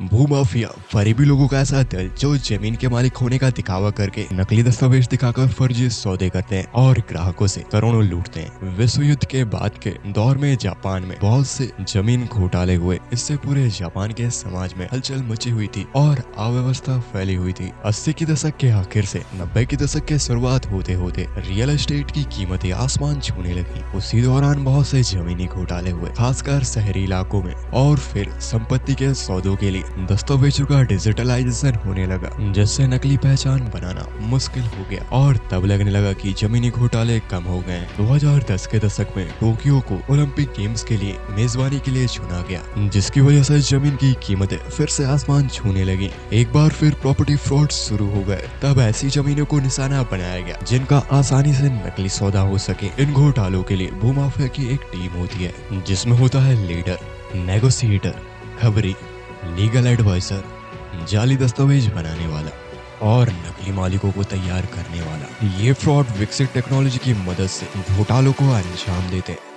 भूमाफिया फरीबी लोगों का ऐसा दल जो जमीन के मालिक होने का दिखावा करके नकली दस्तावेज दिखाकर फर्जी सौदे करते हैं और ग्राहकों से करोड़ों लूटते हैं। विश्व युद्ध के बाद के दौर में जापान में बहुत से जमीन घोटाले हुए। इससे पूरे जापान के समाज में हलचल मची हुई थी और अव्यवस्था फैली हुई थी। 80 के दशक के आखिर से 90 के दशक के शुरुआत होते होते रियल एस्टेट की कीमतें आसमान छूने लगी। उसी दौरान बहुत से जमीनी घोटाले हुए, खासकर शहरी इलाकों में। और फिर संपत्ति के सौदों के लिए दस्तावेजों का डिजिटलाइजेशन होने लगा, जिससे नकली पहचान बनाना मुश्किल हो गया। और तब लगने लगा कि जमीनी घोटाले कम हो गए। 2010 के दशक में टोक्यो को ओलंपिक गेम्स के लिए मेजबानी के लिए चुना गया, जिसकी वजह से जमीन की कीमतें फिर से आसमान छूने लगी। एक बार फिर प्रॉपर्टी फ्रॉड शुरू हो गए। तब ऐसी जमीनों को निशाना बनाया गया जिनका आसानी से नकली सौदा हो सके। इन घोटालों के लिए भूमाफिया की एक टीम होती है, जिसमें होता है लीडर, नेगोशिएटर, खबरी, लीगल एडवाइजर, जाली दस्तावेज बनाने वाला और नकली मालिकों को तैयार करने वाला। ये फ्रॉड विकसित टेक्नोलॉजी की मदद से घोटालों को अंजाम देते हैं।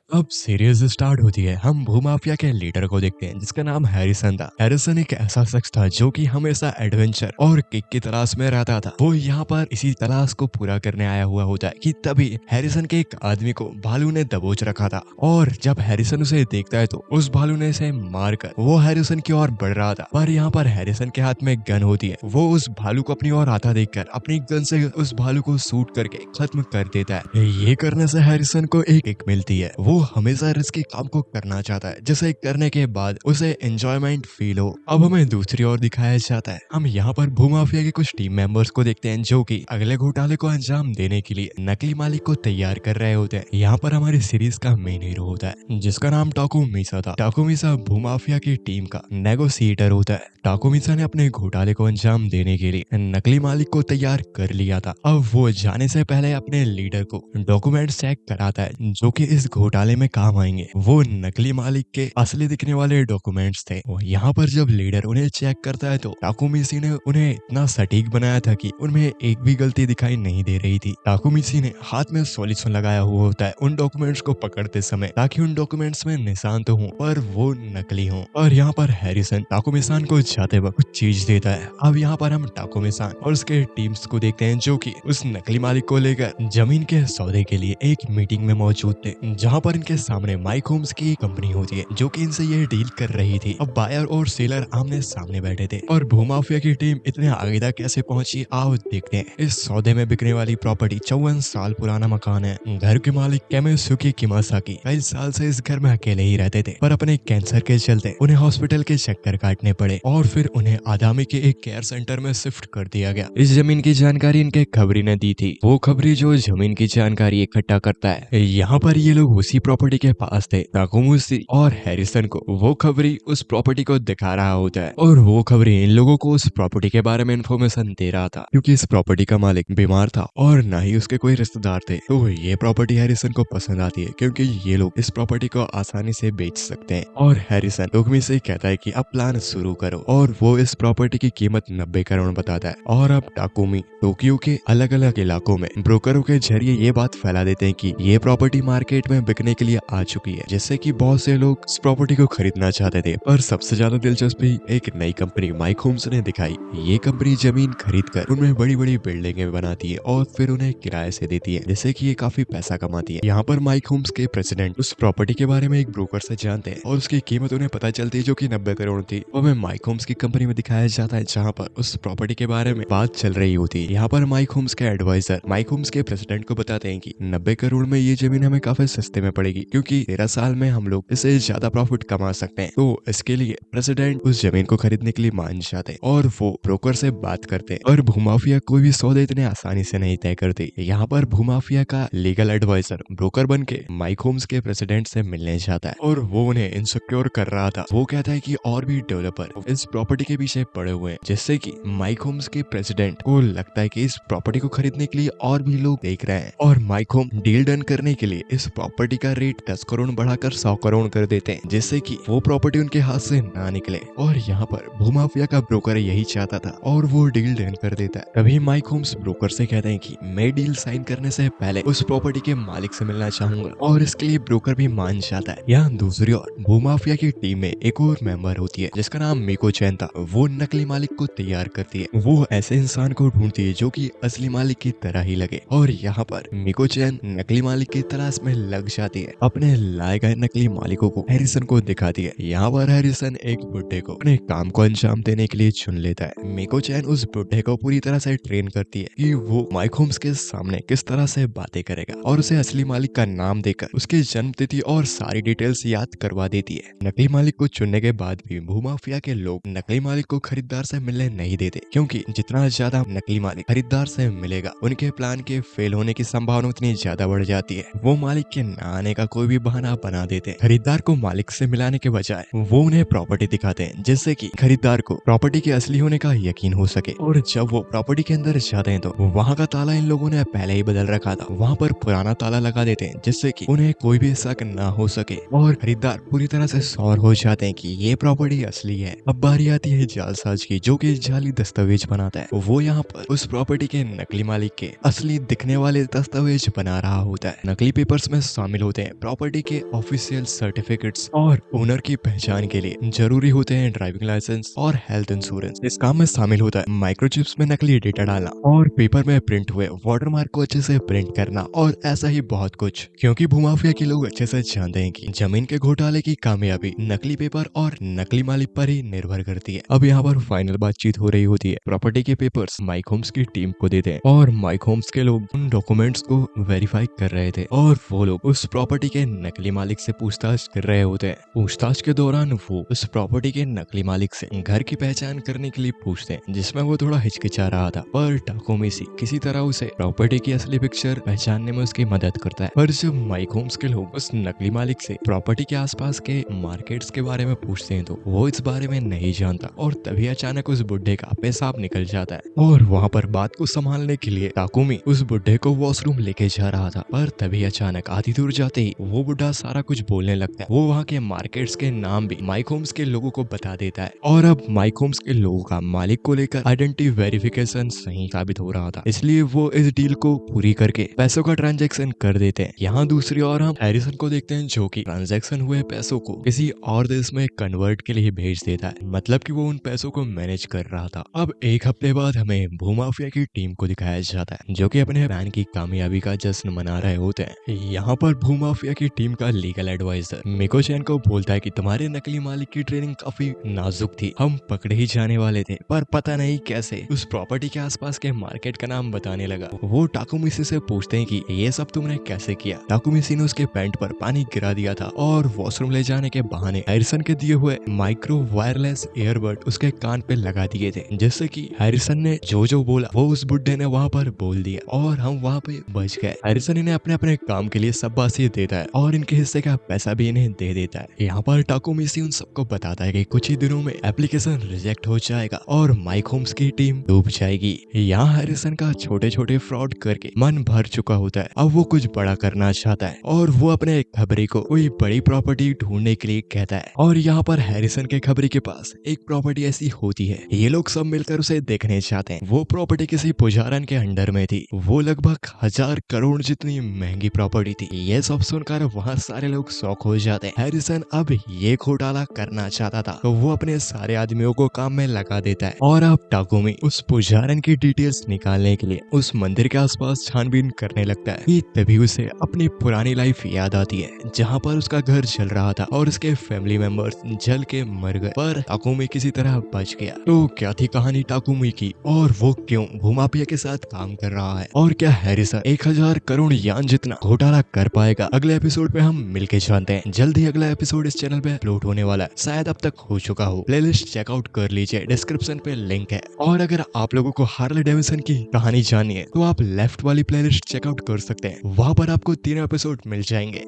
अब सीरीज स्टार्ट होती है। हम भूमाफिया के लीडर को देखते हैं, जिसका नाम हैरिसन था। हैरिसन एक ऐसा शख्स था जो कि हमेशा एडवेंचर और किक की तलाश में रहता था। वो यहाँ पर इसी तलाश को पूरा करने आया हुआ होता है कि तभी हैरिसन के एक आदमी को भालू ने दबोच रखा था। और जब हैरिसन उसे देखता है तो उस भालू ने इसे मारकर वो हैरिसन की ओर बढ़ रहा था। पर यहाँ पर हैरिसन के हाथ में गन होती है। वो उस भालू को अपनी ओर आता देखकर अपनी गन से उस भालू को शूट करके खत्म कर देता है। ये करने से हैरिसन को एक किक मिलती है। वो हमेशा रिस्की काम को करना चाहता है, जिसे करने के बाद उसे एंजॉयमेंट फील हो। अब हमें दूसरी ओर दिखाया जाता है। हम यहाँ पर भूमाफिया के कुछ टीम मेंबर्स को देखते हैं, जो कि अगले घोटाले को अंजाम देने के लिए नकली मालिक को तैयार कर रहे होते हैं। यहाँ पर हमारी सीरीज का मेन हीरो होता है, जिसका नाम टाकुमिसा था। टाकुमिसा भूमाफिया की टीम का नेगोशिएटर होता है। टाकुमिसा ने अपने घोटाले को अंजाम देने के लिए नकली मालिक को तैयार कर लिया था। अब वो जाने से पहले अपने लीडर को डॉक्यूमेंट चेक कराता है, जो कि इस घोटाले में काम आएंगे। वो नकली मालिक के असली दिखने वाले डॉक्यूमेंट्स थे। यहाँ पर जब लीडर उन्हें चेक करता है तो टाकुमिसी ने उन्हें इतना सटीक बनाया था कि उनमें एक भी गलती दिखाई नहीं दे रही थी। टाकुमिसी ने हाथ में सॉल्यूशन लगाया हुआ होता है उन डॉक्यूमेंट्स को पकड़ते समय, ताकि उन डॉक्यूमेंट्स में निशान तो हों पर वो नकली हों। और यहाँ पर हैरिसन टाकुमिसान को जाते वक्त कुछ चीज देता है। अब यहाँ पर हम टाकुमिसान और उसके टीम्स को देखते हैं, जो कि उस नकली मालिक को लेकर जमीन के सौदे के लिए एक मीटिंग में मौजूद थे, जहाँ पर इनके सामने माइक होम्स की कंपनी होती है, जो कि इनसे ये डील कर रही थी। अब बायर और सेलर आमने सामने बैठे थे। और भूमाफिया की टीम इतने आगे तक कैसे पहुंची, आओ देखते हैं। इस सौदे में बिकने वाली प्रॉपर्टी 54 साल पुराना मकान है। घर के मालिक केमिसुकी किमासाकी कई साल से इस घर में अकेले ही रहते थे, पर अपने कैंसर के चलते उन्हें हॉस्पिटल के चक्कर काटने पड़े और फिर उन्हें आदामी के एक केयर सेंटर में शिफ्ट कर दिया गया। इस जमीन की जानकारी इनके खबरी ने दी थी। वो खबरी जो जमीन की जानकारी इकट्ठा करता है। यहाँ पर ये लोग उसी प्रॉपर्टी के पास थे। टाकुमिसी और हैरिसन को वो खबरी उस प्रॉपर्टी को दिखा रहा होता है, और वो खबरी इन लोगों को उस प्रॉपर्टी के बारे में इन्फॉर्मेशन दे रहा था, क्योंकि इस प्रॉपर्टी का मालिक बीमार था और न ही उसके कोई रिश्तेदार थे। तो ये प्रॉपर्टी हैरिसन को पसंद आती है, क्योंकि ये लोग इस प्रॉपर्टी को आसानी से बेच सकते हैं। और हैरिसन टाकुमिसी से कहता है कि अब प्लान शुरू करो, और वो इस प्रॉपर्टी की कीमत 90 करोड़ बताता है। और अब टाकुमी टोक्यो के अलग अलग इलाकों में ब्रोकरों के जरिए ये बात फैला देते हैं कि ये प्रॉपर्टी मार्केट में बिकने के लिए आ चुकी है, जिससे कि बहुत से लोग इस प्रॉपर्टी को खरीदना चाहते थे। पर सबसे ज्यादा दिलचस्पी एक नई कंपनी माइक होम्स ने दिखाई। ये कंपनी जमीन खरीद कर उनमें बड़ी बड़ी बिल्डिंगें बनाती है और फिर उन्हें किराए से देती है, जिससे कि ये काफी पैसा कमाती है। यहाँ पर माइक होम्स के प्रेसिडेंट उस प्रॉपर्टी के बारे में एक ब्रोकर से जानते हैं, और उसकी कीमत उन्हें पता चलती है, जो कि 90 करोड़ थी। वो हमें माइक होम्स की कंपनी में दिखाया जाता है, जहाँ पर उस प्रॉपर्टी के बारे में बात चल रही होती है। यहाँ पर माइक होम्स के एडवाइजर माइक होम्स के प्रेसिडेंट को बताते हैं कि 90 करोड़ में ये जमीन हमें काफी सस्ते में पड़ेगी, क्योंकि 13 साल में हम लोग इससे ज्यादा प्रॉफिट कमा सकते हैं। तो इसके लिए प्रेसिडेंट उस जमीन को खरीदने के लिए मान जाते हैं, और वो ब्रोकर से बात करते हैं। और भूमाफिया कोई भी सौदे इतने आसानी से नहीं तय करती। यहाँ पर भूमाफिया का लीगल एडवाइजर ब्रोकर बन के माइक होम्स के प्रेसिडेंट से मिलने जाता है, और वो उन्हें इनसिक्योर कर रहा था। वो कहता है कि और भी डेवलपर इस प्रॉपर्टी के पीछे पड़े हुए हैं, जिससे कि माइक होम्स के प्रेसिडेंट को लगता है कि इस प्रॉपर्टी को खरीदने के लिए और भी लोग देख रहे हैं। और माइक होम डील डन करने के लिए इस प्रॉपर्टी का रेट 10 करोड़ बढ़ाकर 100 करोड़ कर देते हैं, जिससे कि वो प्रॉपर्टी उनके हाथ से ना निकले। और यहाँ पर भूमाफिया का ब्रोकर यही चाहता था और वो डील डन कर देता है। तभी माइक होम्स ब्रोकर से कहते हैं कि मैं डील साइन करने से पहले उस प्रॉपर्टी के मालिक से मिलना चाहूंगा, और इसके लिए ब्रोकर भी मान जाता है। यहाँ दूसरी ओर भूमाफिया की टीम में एक और मेंबर होती है जिसका नाम मिको चैन था। वो नकली मालिक को तैयार करती है। वो ऐसे इंसान को ढूंढती है जो कि असली मालिक की तरह ही लगे, और यहाँ पर मिको चैन नकली मालिक की तलाश में लग जाती है। अपने लाए गए नकली मालिकों को हैरिसन को दिखाती है। यहाँ पर हैरिसन एक बुड्ढे को अपने काम को अंजाम देने के लिए चुन लेता है। मिको चैन उस बुड्ढे को पूरी तरह से ट्रेन करती है कि वो माइक होम्स के सामने किस तरह से बातें करेगा, और उसे असली मालिक का नाम देकर उसकी जन्म तिथि और सारी डिटेल्स याद करवा देती है। नकली मालिक को चुनने के बाद भी भूमाफिया के लोग नकली मालिक को खरीदार से मिलने नहीं देते, क्योंकि जितना ज्यादा नकली मालिक खरीदार से मिलेगा उनके प्लान के फेल होने की संभावना उतनी ज्यादा बढ़ जाती है। वो मालिक के न आने का कोई भी बहाना बना देते हैं। खरीदार को मालिक से मिलाने के बजाय वो उन्हें प्रॉपर्टी दिखाते हैं, जिससे कि खरीदार को प्रॉपर्टी के असली होने का यकीन हो सके। और जब वो प्रॉपर्टी के अंदर जाते हैं तो वहाँ का ताला इन लोगों ने पहले ही बदल रखा था। वहाँ पर पुराना ताला लगा देते हैं, जिससे कि उन्हें कोई भी शक न हो सके, और खरीदार पूरी तरह से सौर हो जाते हैं कि ये प्रॉपर्टी असली है। अब बारी आती है जालसाज की, जो कि जाली दस्तावेज बनाता है। वो यहाँ पर उस प्रॉपर्टी के नकली मालिक के असली दिखने वाले दस्तावेज बना रहा होता है। नकली पेपर्स में शामिल होते हैं प्रॉपर्टी के ऑफिशियल सर्टिफिकेट्स, और ओनर की पहचान के लिए जरूरी होते हैं ड्राइविंग लाइसेंस और हेल्थ इंश्योरेंस। इस काम में शामिल होता है माइक्रोचिप्स में नकली डेटा डालना, और पेपर में प्रिंट हुए वाटरमार्क को अच्छे से प्रिंट करना, और ऐसा ही बहुत कुछ। क्योंकि भूमाफिया के लोग अच्छे से जानते हैं कि जमीन के घोटाले की कामयाबी नकली पेपर और नकली मालिक पर ही निर्भर करती है। अब यहाँ पर फाइनल बातचीत हो रही होती है। प्रॉपर्टी के पेपर्स माइक होम्स की टीम को देते हैं, और माइक होम्स के लोग उन डॉक्यूमेंट्स को वेरीफाई कर रहे थे, और वो लोग उस प्रॉपर्टी के नकली मालिक से पूछताछ कर रहे होते हैं। पूछताछ के दौरान वो उस प्रॉपर्टी के नकली मालिक से घर की पहचान करने के लिए पूछते हैं, जिसमें वो थोड़ा हिचकिचा रहा था, पर टाकोमिसी किसी तरह उसे प्रॉपर्टी की असली पिक्चर पहचानने में उसकी मदद करता है। पर जब माइक होम्स के लोग उस नकली मालिक से प्रॉपर्टी के आसपास के मार्केट्स के बारे में पूछते हैं तो वो इस बारे में नहीं जानता, और तभी अचानक उस बुड्ढे का पेशाब निकल जाता है, और वहाँ पर बात को संभालने के लिए टाकुमी उस बुड्ढे को वॉशरूम लेके जा रहा था। पर तभी अचानक आधी दूर जाते ही वो बुड्ढा सारा कुछ बोलने लगता है। वो वहाँ के मार्केट्स के नाम भी माइक होम्स के लोगों को बता देता है, और अब माइक होम्स के लोगों का मालिक को लेकर आइडेंटिटी वेरिफिकेशन सही साबित हो रहा था, इसलिए वो इस डील को पूरी करके पैसों का ट्रांजैक्शन कर देते हैं। यहाँ दूसरी ओर हम हैरिसन को देखते हैं, जो कि ट्रांजैक्शन हुए पैसों को किसी और देश में कन्वर्ट के लिए भेज देता है, मतलब कि वो उन पैसों को मैनेज कर रहा था। अब एक हफ्ते बाद हमें भूमाफिया की टीम को दिखाया जाता है, जो कि अपने प्लान की कामयाबी का जश्न मना रहे होते हैं। यहाँ पर भूमाफिया की टीम का लीगल एडवाइजर मिको चैन को बोलता है कि तुम्हारे नकली मालिक की ट्रेनिंग काफी नाजुक थी, हम पकड़े ही जाने वाले थे, पर पता नहीं कैसे उस प्रॉपर्टी के आसपास के मार्केट का नाम बताने लगा। वो टाकुमिसी से पूछते हैं कि ये सब तुमने कैसे किया। टाकुमिसी ने उसके पैंट पर पानी गिरा दिया था, और वॉशरूम ले जाने के बहाने हैरिसन के दिए हुए माइक्रो वायरलेस ईयरबड उसके कान पे लगा दिए थे, जिससे कि हैरिसन ने जो बोला वो उस बुड्ढे ने वहाँ पर बोल दिया, और हम वहाँ पे बच गए। हैरिसन इन्हें अपने अपने काम के लिए शाबाशी देता है, और इनके हिस्से का पैसा भी इन्हें दे देता है। यहाँ पर टाकुमिसी उन सबको बताता है कि कुछ ही दिनों में एप्लीकेशन रिजेक्ट हो जाएगा और माइक होम्स की टीम डूब जाएगी। यहाँ हैरिसन का छोटे छोटे फ्रॉड करके मन भर चुका होता है। अब वो कुछ बड़ा करना चाहता है, और वो अपने खबरी को कोई बड़ी प्रॉपर्टी ढूंढने के लिए कहता है। और यहाँ पर हैरिसन के खबरी के पास एक प्रॉपर्टी ऐसी होती है, ये लोग सब मिलकर उसे देखने चाहते हैं। वो प्रॉपर्टी किसी पुजारन के अंडर में थी। वो लगभग 1000 करोड़ जितनी महंगी प्रॉपर्टी थी। ये सब सुनकर वहाँ सारे लोग शौक हो जाते हैं। हैरिसन अब ये घोटाला करना चाहता था, तो वो अपने सारे आदमियों को काम में लगा देता है, और अब टाकुमी उस पुजारन की डिटेल्स निकालने के लिए उस मंदिर के आसपास छानबीन करने लगता है। कि तभी उसे अपनी पुरानी लाइफ याद आती है, जहाँ पर उसका घर जल रहा था और उसके फैमिली मेंबर्स जल के मर गए, पर टाकुमी किसी तरह बच गया। तो क्या थी कहानी टाकुमी की, और वो क्यों भूमाफिया के साथ काम कर रहा है, और क्या हैरिसन 1000 करोड़ यान जितना घोटाला कर पाएगा? अगले एपिसोड पे हम मिलके जानते हैं। जल्द ही अगला एपिसोड इस चैनल पे अपलोड होने वाला है, शायद अब तक हो चुका हो। प्लेलिस्ट चेकआउट कर लीजिए, डिस्क्रिप्शन पे लिंक है। और अगर आप लोगों को हार्ले डेविडसन की कहानी जाननी है तो आप लेफ्ट वाली प्लेलिस्ट चेकआउट कर सकते हैं, वहां पर आपको 3 एपिसोड मिल जाएंगे।